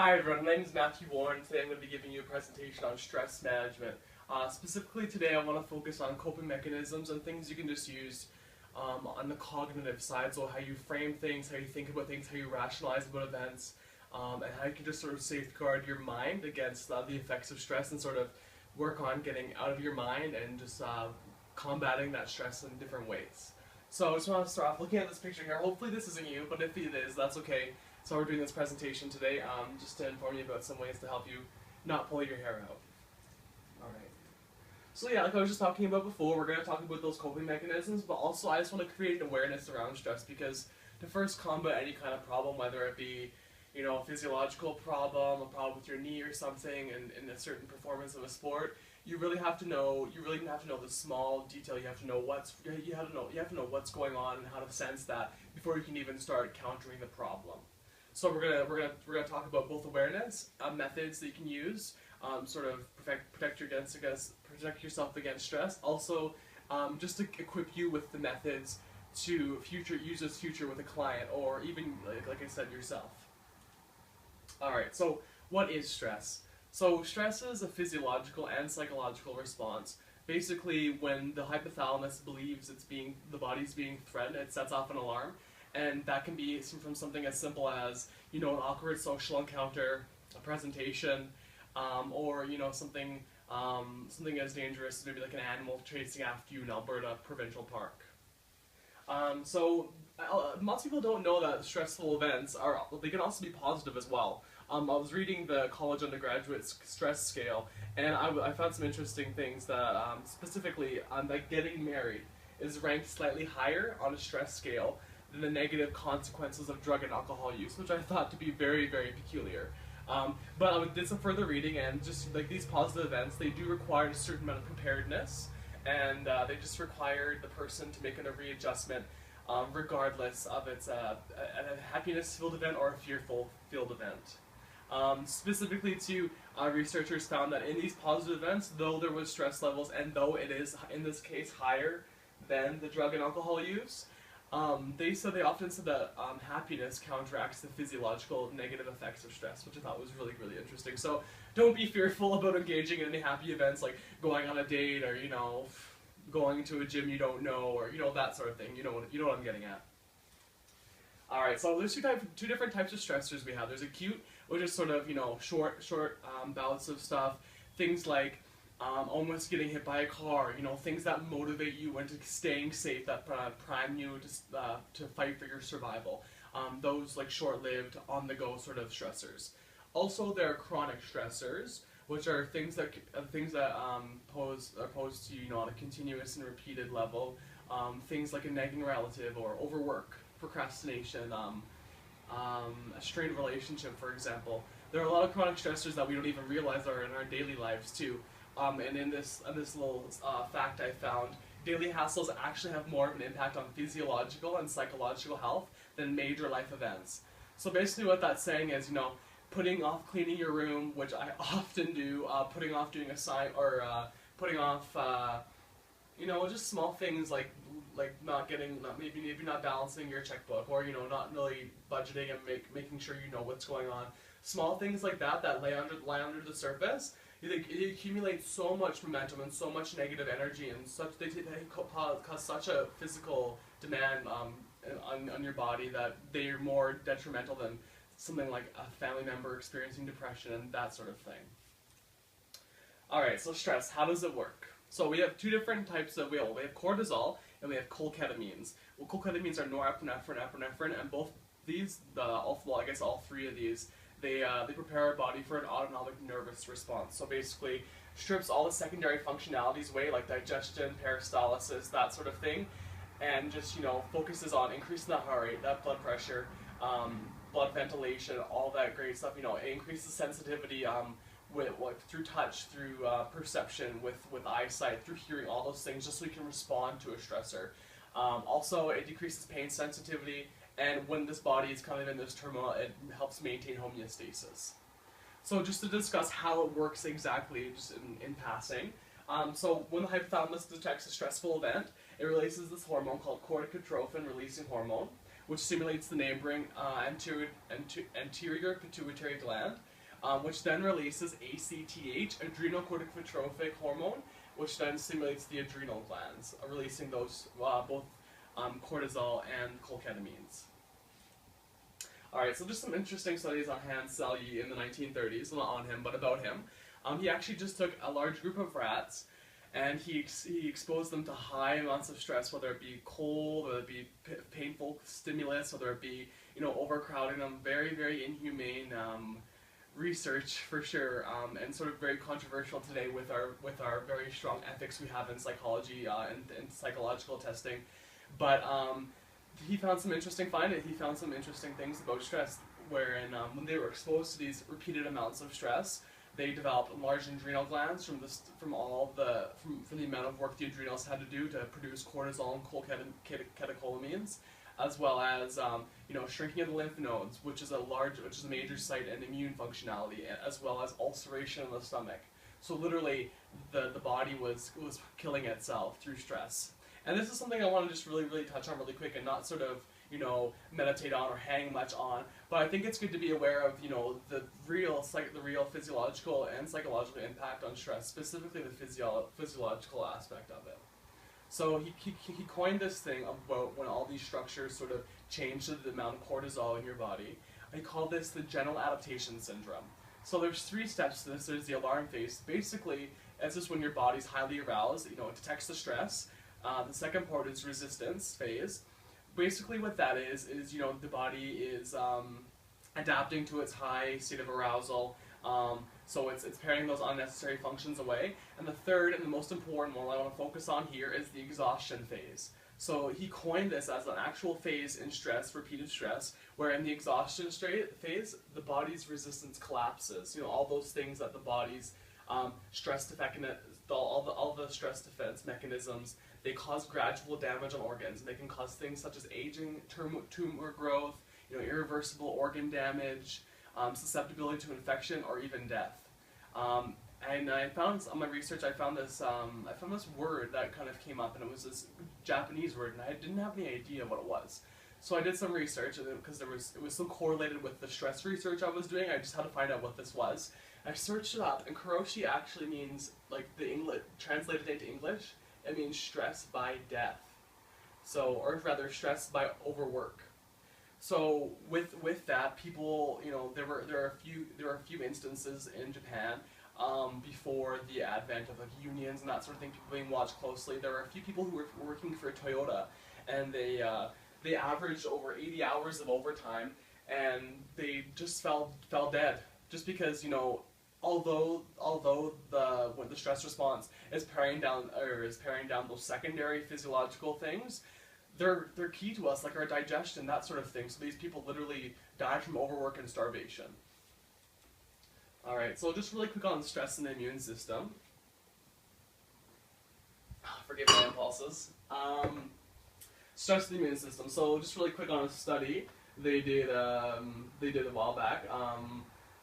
Hi everyone, my name is Matthew Warren. Today I'm going to be giving you a presentation on stress management. Specifically today I want to focus on coping mechanisms and things you can just use on the cognitive side, so how you frame things, how you think about things, how you rationalize about events, and how you can just sort of safeguard your mind against the effects of stress and sort of work on getting out of your mind and just combating that stress in different ways. So I just want to start off looking at this picture here. Hopefully this isn't you, but if it is, that's okay. So we're doing this presentation today just to inform you about some ways to help you not pull your hair out. Alright. So yeah, like I was just talking about before, we're going to talk about those coping mechanisms, but also I just want to create an awareness around stress, because to first combat any kind of problem, whether it be, you know, a physiological problem, a problem with your knee or something, and in a certain performance of a sport, you really have to know the small detail. You have to know what's going on and how to sense that before you can even start countering the problem. So we're gonna talk about both awareness methods that you can use, sort of protect yourself against stress. Also, just to equip you with the methods to use this future with a client, or even like I said, yourself. All right. So what is stress? So stress is a physiological and psychological response. Basically, when the hypothalamus believes the body's being threatened, it sets off an alarm. And that can be from something as simple as, you know, an awkward social encounter, a presentation, or, you know, something as dangerous as maybe like an animal chasing after you in Alberta Provincial Park. Most people don't know that stressful events they can also be positive as well. I was reading the college undergraduate stress scale, and I found some interesting things that specifically like getting married is ranked slightly higher on a stress scale than the negative consequences of drug and alcohol use, which I thought to be very, very peculiar. But I did some further reading, and just like these positive events, they do require a certain amount of preparedness, and they just require the person to make a readjustment regardless of it's a happiness-filled event or a fearful-filled event. Specifically too, researchers found that in these positive events, though there was stress levels, and though it is, in this case, higher than the drug and alcohol use, they often said that happiness counteracts the physiological negative effects of stress, which I thought was really, really interesting. So don't be fearful about engaging in any happy events like going on a date, or, you know, going to a gym you don't know, or, you know, that sort of thing. You know what I'm getting at. Alright, so there's two different types of stressors we have. There's acute, which is sort of, you know, short bouts of stuff. Things like almost getting hit by a car, you know, things that motivate you into staying safe, that prime you to fight for your survival. Those like short-lived, on-the-go sort of stressors. Also, there are chronic stressors, which are things that are posed to you, you know, on a continuous and repeated level. Things like a nagging relative, or overwork, procrastination, a strained relationship, for example. There are a lot of chronic stressors that we don't even realize are in our daily lives too. And in this little fact I found, daily hassles actually have more of an impact on physiological and psychological health than major life events. So basically what that's saying is, you know, putting off cleaning your room, which I often do, putting off doing a sign, or putting off, you know, just small things like maybe not balancing your checkbook, or, you know, not really budgeting and making sure you know what's going on. Small things like that lie under the surface. It accumulates so much momentum and so much negative energy, and they cause such a physical demand on your body that they are more detrimental than something like a family member experiencing depression and that sort of thing. Alright, so stress, how does it work? So we have two different types of, we have cortisol and we have choleketamines. Well, choleketamines are norepinephrine, epinephrine, and both these, I guess all three of these, they prepare our body for an autonomic nervous response. So basically, strips all the secondary functionalities away, like digestion, peristalsis, that sort of thing, and just, you know, focuses on increasing the heart rate, that blood pressure, blood ventilation, all that great stuff. You know, it increases sensitivity through touch, through perception, with eyesight, through hearing, all those things, just so we can respond to a stressor. Also, it decreases pain sensitivity. And when this body is kind of in this turmoil, it helps maintain homeostasis. So just to discuss how it works exactly, just in passing. So when the hypothalamus detects a stressful event, it releases this hormone called corticotrophin releasing hormone, which stimulates the neighboring anterior pituitary gland, which then releases ACTH, adrenocorticotropic hormone, which then stimulates the adrenal glands, releasing those both cortisol and cholecytamines. Alright, so just some interesting studies on Hans Selye in the 1930s, well, not on him, but about him. He actually just took a large group of rats and he exposed them to high amounts of stress, whether it be cold, whether it be painful stimulus, whether it be, overcrowding them. Very, very inhumane research for sure, and sort of very controversial today with our very strong ethics we have in psychology and psychological testing. But he found some interesting findings. He found some interesting things about stress, wherein when they were exposed to these repeated amounts of stress, they developed enlarged adrenal glands from the amount of work the adrenals had to do to produce cortisol and catecholamines, as well as shrinking of the lymph nodes, which is a major site in immune functionality, as well as ulceration in the stomach. So literally, the body was killing itself through stress. And this is something I want to just really, really touch on really quick and not sort of, meditate on or hang much on. But I think it's good to be aware of, the real physiological and psychological impact on stress, specifically the physiological aspect of it. So he coined this thing about when all these structures sort of change to the amount of cortisol in your body. He called this the general adaptation syndrome. So there's 3 steps to this. There's the alarm phase. Basically, it's just when your body's highly aroused, it detects the stress. The second part is resistance phase. Basically what that is the body is adapting to its high state of arousal, so it's paring those unnecessary functions away. And the third and the most important one I want to focus on here is the exhaustion phase. So he coined this as an actual phase in stress, repeated stress, where in the exhaustion phase, the body's resistance collapses. All those things that the body's stress defense, all the stress defense mechanisms, they cause gradual damage on organs, and they can cause things such as aging, tumor growth, irreversible organ damage, susceptibility to infection, or even death. And I found on my research, I found this word that kind of came up, and it was this Japanese word, and I didn't have any idea what it was. So I did some research, and because it was so correlated with the stress research I was doing, I just had to find out what this was. I searched it up, and karoshi actually means, like translated into English, it means stress by death. So, or rather, stress by overwork. So with that, people, there are a few instances in Japan before the advent of unions and that sort of thing, people being watched closely. There are a few people who were working for Toyota, and they averaged over 80 hours of overtime, and they just fell dead, just because although the stress response is paring down those secondary physiological things, they're key to us, like our digestion, that sort of thing. So these people literally died from overwork and starvation. Alright, so just really quick on stress in the immune system. Forgive my impulses. Stress in the immune system. So just really quick on a study they did a while back.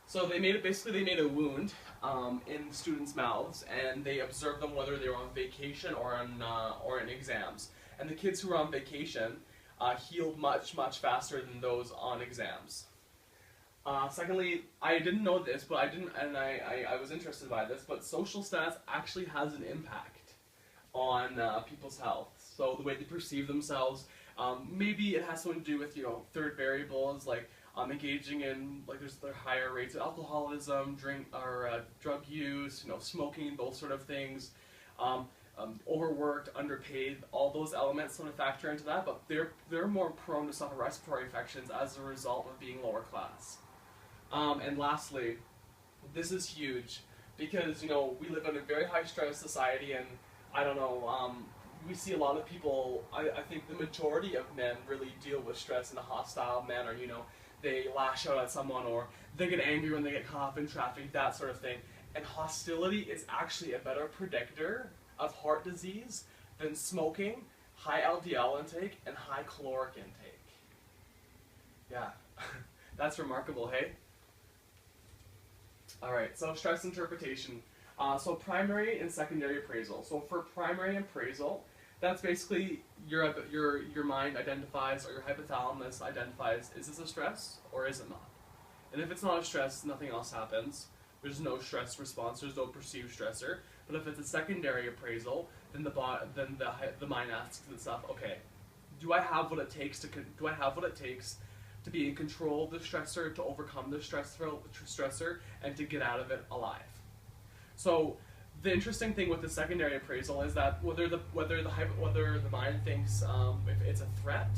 So they made a wound in students' mouths, and they observed them whether they were on vacation or in exams. And the kids who were on vacation healed much faster than those on exams. Secondly, I didn't know this, but I was interested by this, but social status actually has an impact on people's health. So the way they perceive themselves, maybe it has something to do with third variables like engaging in there's higher rates of alcoholism, drug use, smoking, those sort of things. Overworked, underpaid, all those elements sort of factor into that, but they're more prone to suffer respiratory infections as a result of being lower class. And lastly, this is huge because we live in a very high stress society, and I don't know, we see a lot of people. I think the majority of men really deal with stress in a hostile manner. They lash out at someone, or they get angry when they get caught up in traffic, that sort of thing. And hostility is actually a better predictor of heart disease than smoking, high LDL intake, and high caloric intake. Yeah, that's remarkable, hey? Alright, so stress interpretation. So primary and secondary appraisal. So for primary appraisal, that's basically your mind identifies, or your hypothalamus identifies, is this a stress or is it not? And if it's not a stress, nothing else happens. There's no stress response. There's no perceived stressor. But if it's a secondary appraisal, then the mind asks itself, okay, do I have what it takes to be in control of the stressor, to overcome the stressor, and to get out of it alive? So the interesting thing with the secondary appraisal is that whether the mind thinks if it's a threat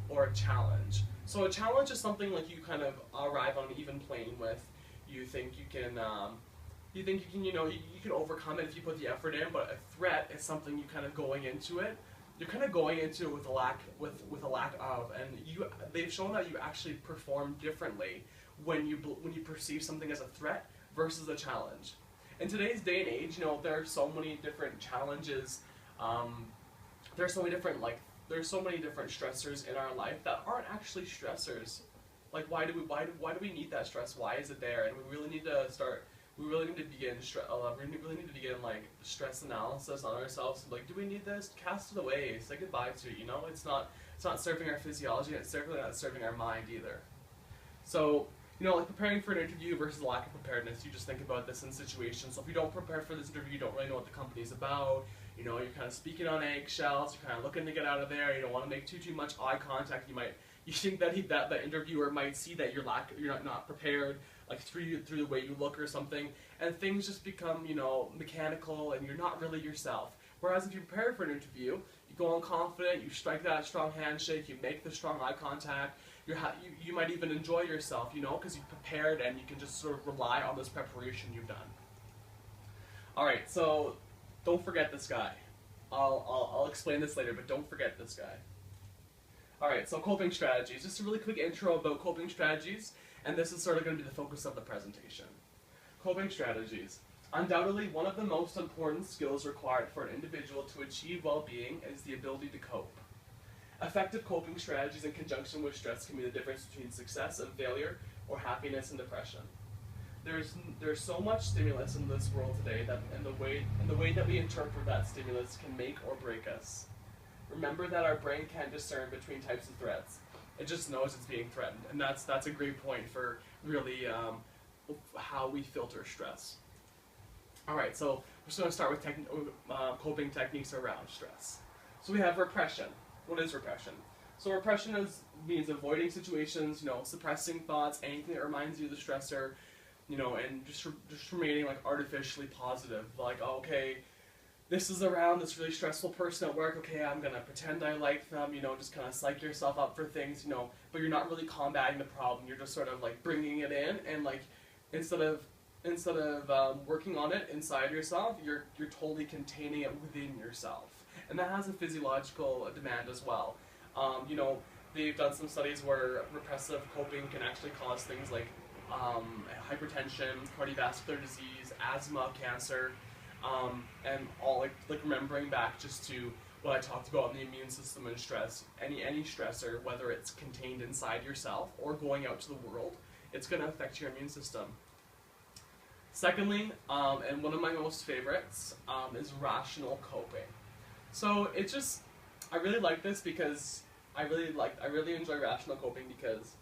or a challenge. So a challenge is something like you kind of arrive on an even plane with. You think you can you can overcome it if you put the effort in. But a threat is something you kind of going into it. You're kind of going into it with a lack of, and they've shown that you actually perform differently when you perceive something as a threat versus a challenge. In today's day and age, there are so many different challenges. There's so many different stressors in our life that aren't actually stressors. Like why do we need that stress? Why is it there? And we really need to begin like stress analysis on ourselves. Like, do we need this? Cast it away. Say goodbye to it. It's not serving our physiology. It's certainly not serving our mind either. So, like preparing for an interview versus lack of preparedness, you just think about this in situations. So if you don't prepare for this interview, you don't really know what the company's about, you're kind of speaking on eggshells, you're kind of looking to get out of there, you don't want to make too much eye contact, you think that the interviewer might see that you're not prepared, like through the way you look or something, and things just become, mechanical, and you're not really yourself. Whereas if you prepare for an interview, you go on confident, you strike that strong handshake, you make the strong eye contact, you might even enjoy yourself, because you've prepared and you can just sort of rely on this preparation you've done. Alright, so don't forget this guy. I'll explain this later, but don't forget this guy. Alright, so coping strategies. Just a really quick intro about coping strategies, and this is sort of going to be the focus of the presentation. Coping strategies. Undoubtedly, one of the most important skills required for an individual to achieve well-being is the ability to cope. Effective coping strategies in conjunction with stress can be the difference between success and failure, or happiness and depression. There's so much stimulus in this world today and the way that we interpret that stimulus can make or break us. Remember that our brain can't discern between types of threats. It just knows it's being threatened, and that's a great point for really how we filter stress. Alright, so we're just going to start with coping techniques around stress. So we have repression. What is repression? So repression means avoiding situations, suppressing thoughts, anything that reminds you of the stressor, and just remaining like artificially positive. Like, oh, okay, this is around this really stressful person at work. Okay, I'm gonna pretend I like them. Just kind of psych yourself up for things. But you're not really combating the problem. You're just sort of like bringing it in, and like instead of working on it inside yourself, you're totally containing it within yourself. And that has a physiological demand as well. They've done some studies where repressive coping can actually cause things like hypertension, cardiovascular disease, asthma, cancer, and all like remembering back just to what I talked about in the immune system and stress. Any stressor, whether it's contained inside yourself or going out to the world, it's going to affect your immune system. Secondly, and one of my most favorites, is rational coping. So I really like this because I really enjoy rational coping because,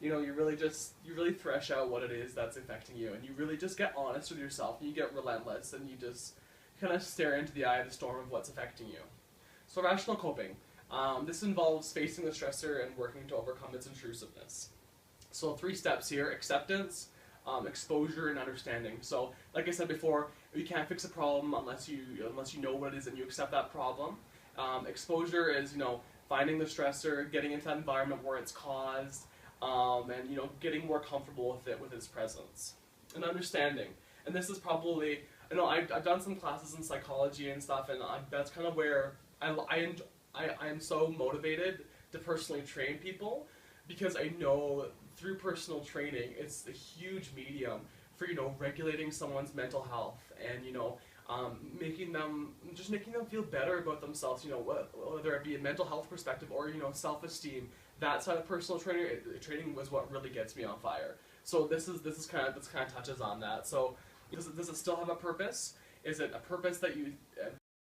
you really thresh out what it is that's affecting you, and you really just get honest with yourself, and you get relentless, and you just kind of stare into the eye of the storm of what's affecting you. So rational coping. This involves facing the stressor and working to overcome its intrusiveness. So 3 steps here: acceptance, exposure, and understanding. So, like I said before, you can't fix a problem unless you know what it is and you accept that problem. Exposure is finding the stressor, getting into that environment where it's caused, and getting more comfortable with its presence. And understanding. And this is probably I've done some classes in psychology and stuff, and that's kind of where I am so motivated to personally train people, because I know through personal training it's a huge medium for regulating someone's mental health and making them feel better about themselves, whether it be a mental health perspective or self-esteem. That side of personal training was what really gets me on fire. So this kind of touches on that. So does it still have a purpose? Is it a purpose that you